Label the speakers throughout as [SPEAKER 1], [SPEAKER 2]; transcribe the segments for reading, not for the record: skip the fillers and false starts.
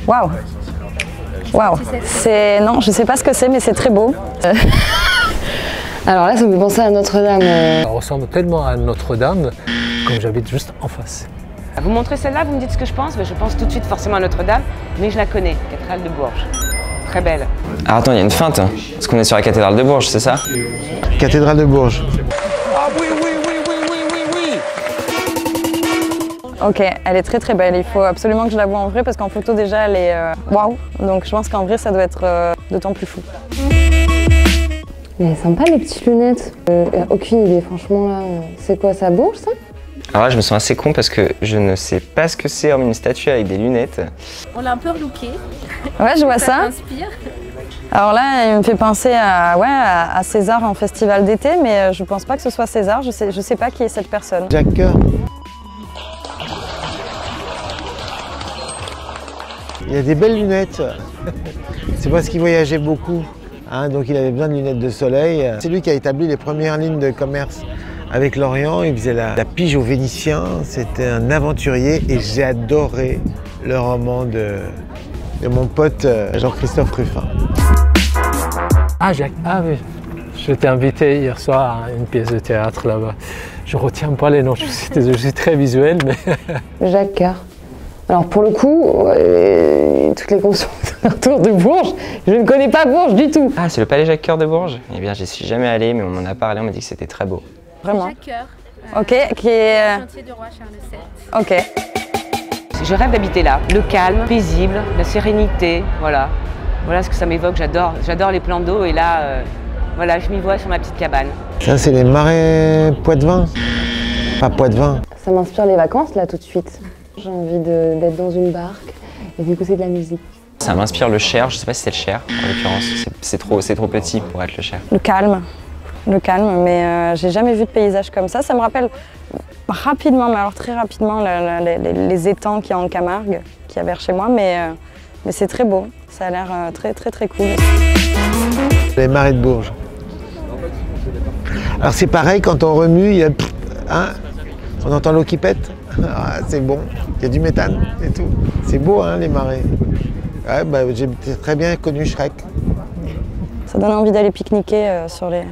[SPEAKER 1] Waouh! Waouh! C'est... Non, je sais pas ce que c'est, mais c'est très beau.
[SPEAKER 2] Alors là, ça me fait penser à Notre-Dame.
[SPEAKER 3] Ça ressemble tellement à Notre-Dame, comme j'habite juste en face.
[SPEAKER 4] Vous montrez celle-là, vous me dites ce que je pense. Je pense tout de suite forcément à Notre-Dame, mais je la connais, cathédrale de Bourges. Très belle.
[SPEAKER 5] Ah attends, il y a une feinte, parce qu'on est sur la cathédrale de Bourges, c'est ça?
[SPEAKER 6] Cathédrale de Bourges.
[SPEAKER 3] Ah oui, oui, oui, oui, oui, oui, oui.
[SPEAKER 1] Ok, elle est très très belle. Il faut absolument que je la voie en vrai parce qu'en photo déjà elle est waouh. Donc je pense qu'en vrai ça doit être d'autant plus fou.
[SPEAKER 2] Mais elle est sympa les petites lunettes. Aucune idée, franchement là. C'est quoi, ça Bourges ça?
[SPEAKER 5] Alors là, je me sens assez con parce que je ne sais pas ce que c'est hormis une statue avec des lunettes.
[SPEAKER 7] On l'a un peu relooké.
[SPEAKER 1] Ouais, je vois ça.
[SPEAKER 7] Inspire.
[SPEAKER 1] Alors là, il me fait penser à, ouais, à César en festival d'été, mais je pense pas que ce soit César. Je sais pas qui est cette personne.
[SPEAKER 6] Jacques Coeur. Il a des belles lunettes. C'est parce qu'il voyageait beaucoup, hein, donc il avait besoin de lunettes de soleil. C'est lui qui a établi les premières lignes de commerce avec l'Orient. Il faisait la pige aux Vénitiens. C'était un aventurier et j'ai adoré le roman de mon pote Jean-Christophe Ruffin.
[SPEAKER 3] Ah Jacques, ah oui. Je t'ai invité hier soir à une pièce de théâtre là-bas. Je retiens pas les noms, je suis très visuel, mais...
[SPEAKER 2] Jacques Coeur. Alors pour le coup, toutes les conditions autour de Bourges, je ne connais pas Bourges du tout.
[SPEAKER 5] Ah, c'est le palais Jacques Coeur de Bourges? Eh bien, j'y suis jamais allé, mais on m'en a parlé, on m'a dit que c'était très beau.
[SPEAKER 1] Vraiment.
[SPEAKER 7] Jacques Coeur.
[SPEAKER 1] Ok, qui est...
[SPEAKER 7] Chantier du roi Charles VII.
[SPEAKER 1] Ok.
[SPEAKER 4] Je rêve d'habiter là. Le calme, paisible, la sérénité, voilà. Voilà ce que ça m'évoque, j'adore les plans d'eau et là, voilà, je m'y vois sur ma petite cabane.
[SPEAKER 6] Ça, c'est les marais Poitevin. Pas Poitevin.
[SPEAKER 2] Ça m'inspire les vacances là tout de suite. J'ai envie d'être dans une barque et d'écouter de la musique.
[SPEAKER 5] Ça m'inspire le Cher, je sais pas si c'est le Cher en l'occurrence, c'est trop petit pour être le Cher.
[SPEAKER 1] Le calme, mais j'ai jamais vu de paysage comme ça. Ça me rappelle rapidement, mais alors très rapidement, les étangs qu'il y a en Camargue, qu'il y a vers chez moi, mais c'est très beau. Ça a l'air très cool.
[SPEAKER 6] Les marais de Bourges. Alors c'est pareil, quand on remue, il y a, hein, on entend l'eau qui pète. Ah, c'est bon, il y a du méthane et tout. C'est beau, hein, les marais. Ouais, bah, j'ai très bien connu Shrek.
[SPEAKER 1] Ça donne envie d'aller pique-niquer sur les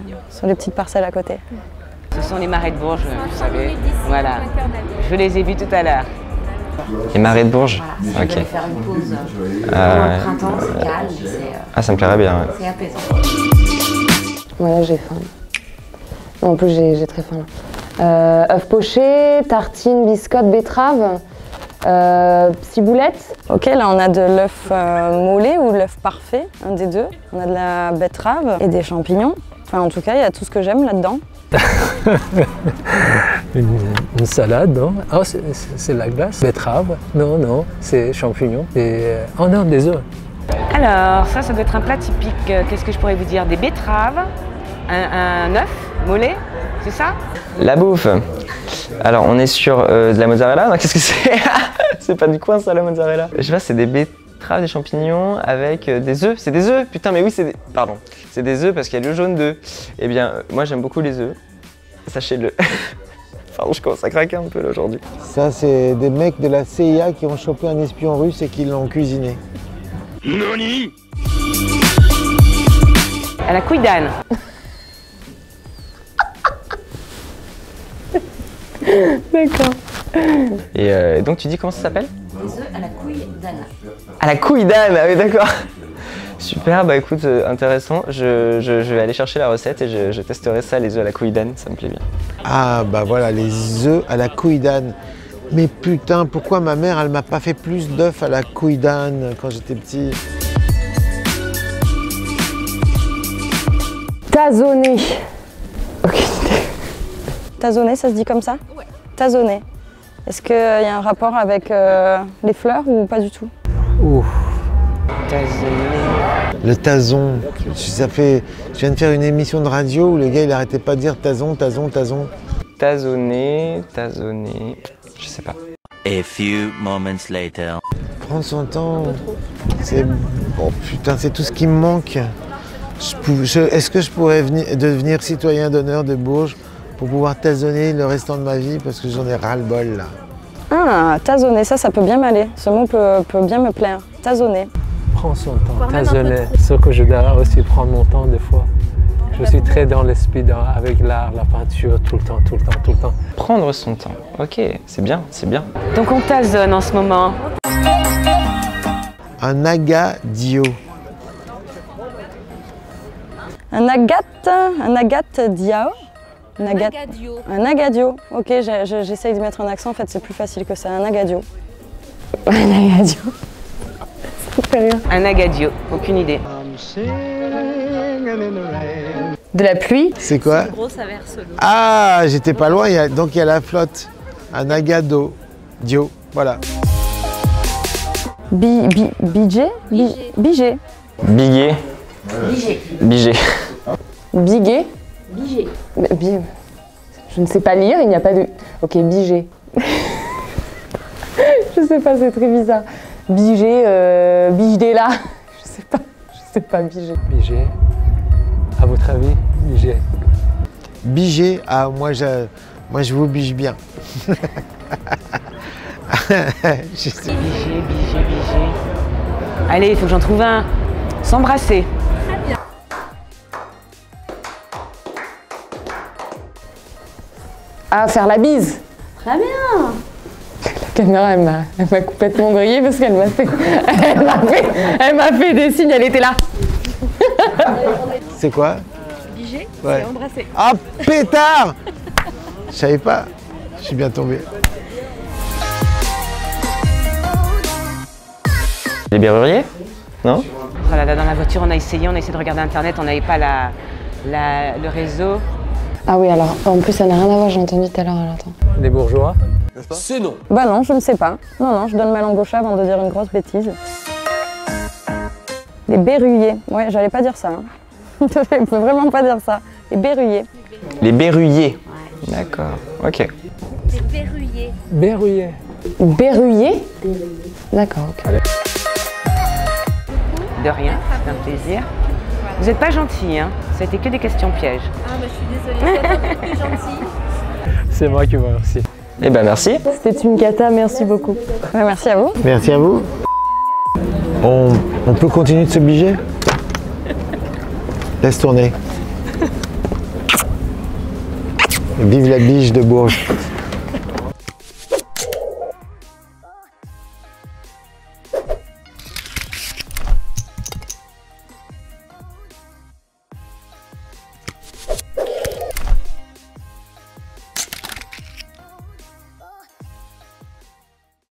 [SPEAKER 1] petites parcelles à côté.
[SPEAKER 4] Ce sont les marais de Bourges, vous savez. Voilà, je les ai vus tout à l'heure.
[SPEAKER 5] Les marais de Bourges?
[SPEAKER 8] Voilà,
[SPEAKER 5] ok.
[SPEAKER 8] faire une pause au printemps, c'est calme,
[SPEAKER 5] Ah, ça me plairait bien, ouais.
[SPEAKER 8] c'est apaisant.
[SPEAKER 2] Voilà, j'ai faim. Non, en plus, j'ai très faim là. Œufs pochés, tartines, biscottes, betteraves, ciboulette.
[SPEAKER 1] Ok, là on a de l'œuf mollet ou de l'œuf parfait, un des deux. On a de la betterave et des champignons. Enfin, en tout cas, il y a tout ce que j'aime là-dedans.
[SPEAKER 3] une salade, non? Ah, c'est la glace. Betterave? Non, non, c'est champignons. Et, oh non, des œufs.
[SPEAKER 4] Alors, ça doit être un plat typique. Qu'est-ce que je pourrais vous dire? Des betteraves, un œuf mollet, c'est ça?
[SPEAKER 5] La bouffe. Alors, on est sur de la mozzarella. Qu'est-ce que c'est? C'est pas du coin ça, la mozzarella. Je sais pas, c'est des betteraves, des champignons avec des œufs. C'est des œufs, putain, mais oui, c'est des... Pardon. C'est des œufs parce qu'il y a le jaune d'œuf. Eh bien, moi j'aime beaucoup les œufs. Sachez-le. Pardon, je commence à craquer un peu là aujourd'hui.
[SPEAKER 6] Ça, c'est des mecs de la CIA qui ont chopé un espion russe et qui l'ont cuisiné.
[SPEAKER 4] Nani? À la couille d'âne.
[SPEAKER 2] D'accord.
[SPEAKER 5] Et donc tu dis comment ça s'appelle?
[SPEAKER 8] Des œufs à la couille d'âne.
[SPEAKER 5] À la couille d'âne, ah oui d'accord. Super, bah écoute, intéressant. Je vais aller chercher la recette et je testerai ça, les œufs à la couille d'âne, ça me plaît bien.
[SPEAKER 6] Ah bah voilà, les œufs à la couille d'âne. Mais putain, pourquoi ma mère, elle m'a pas fait plus d'œufs à la couille d'âne quand j'étais petit?
[SPEAKER 2] Tasonné. Ok.
[SPEAKER 1] Tasonné, ça se dit comme ça? Ouais. Tasonné. Est-ce qu'il y a un rapport avec les fleurs ou pas du tout?
[SPEAKER 3] Ouh.
[SPEAKER 6] Le tason, je viens de faire une émission de radio où le gars il arrêtait pas de dire tason, tason, tason.
[SPEAKER 5] Tasonné, je sais pas.
[SPEAKER 9] A few moments later.
[SPEAKER 6] Prendre son temps, c'est... Oh putain, c'est tout ce qui me manque. Est-ce que je pourrais devenir citoyen d'honneur de Bourges pour pouvoir tasonner le restant de ma vie parce que j'en ai ras-le-bol là.
[SPEAKER 1] Ah, tasonner, ça peut bien m'aller. Ce mot peut bien me plaire. Tasonner.
[SPEAKER 3] Prends son temps, tasonner. Sauf que je dois aussi prendre mon temps des fois. Je suis très dans l'esprit avec l'art, la peinture, tout le temps.
[SPEAKER 5] Prendre son temps. Ok, c'est bien, c'est bien.
[SPEAKER 4] Donc on tasonne en ce moment.
[SPEAKER 6] Un agadio.
[SPEAKER 1] Un agate diao. Un agadio. Ok, j'essaye de mettre un accent, en fait c'est plus facile que ça. Un agadio.
[SPEAKER 2] Un agadio. Ça me fait rire.
[SPEAKER 4] Un agadio, aucune idée.
[SPEAKER 2] De la pluie.
[SPEAKER 6] C'est quoi?
[SPEAKER 7] Grosse averse l'eau.
[SPEAKER 6] Ah, j'étais pas loin, donc il y a la flotte. Un agado. Dio, voilà.
[SPEAKER 1] Bigé.
[SPEAKER 5] Biguet. Bigé.
[SPEAKER 2] Biguet.
[SPEAKER 8] Bigé.
[SPEAKER 2] Je ne sais pas lire, il n'y a pas de... Ok, bigé. Je sais pas, c'est très bizarre. Bigé, bigé là. Je sais pas, bigé.
[SPEAKER 3] Bigé. À votre avis, bigé?
[SPEAKER 6] Bigé, ah moi je vous bige bien.
[SPEAKER 4] Bigé. Allez, il faut que j'en trouve un. S'embrasser.
[SPEAKER 2] Ah, faire la bise.
[SPEAKER 8] Très bien.
[SPEAKER 2] La caméra, elle m'a complètement grillée parce qu'elle m'a fait des signes, elle était là.
[SPEAKER 6] C'est quoi?
[SPEAKER 7] Bigé,
[SPEAKER 6] Ouais.
[SPEAKER 7] c'est embrasser.
[SPEAKER 6] Ah, pétard! Je savais pas. Je suis bien tombé.
[SPEAKER 5] Les Berruriers? Non?
[SPEAKER 4] Voilà, dans la voiture, on a essayé de regarder Internet, on n'avait pas le réseau.
[SPEAKER 2] Ah oui, alors, en plus, ça n'a rien à voir, j'ai entendu tout à l'heure, attends.
[SPEAKER 3] Les bourgeois?
[SPEAKER 10] C'est non.
[SPEAKER 1] Bah non, je ne sais pas. Non, je donne ma langue au chat avant de dire une grosse bêtise. Les berruyers. Ouais, j'allais pas dire ça. Hein. Je peux vraiment pas dire ça. Les berruyers.
[SPEAKER 5] Les Berruyers. D'accord, ok.
[SPEAKER 7] Les verrouillés.
[SPEAKER 3] Berruyer.
[SPEAKER 2] Berruyer. D'accord, ok.
[SPEAKER 4] De rien, c'est un plaisir. Vous n'êtes pas gentil, hein? Ça a été que des questions pièges.
[SPEAKER 7] Ah bah je suis désolée, c'est un peu plus gentil.
[SPEAKER 3] C'est moi qui vous remercie.
[SPEAKER 5] Eh ben merci.
[SPEAKER 2] C'était une cata, merci beaucoup.
[SPEAKER 1] Ouais, merci à vous.
[SPEAKER 6] Merci à vous. On peut continuer de se biger? Laisse tourner. Vive la bige de Bourges.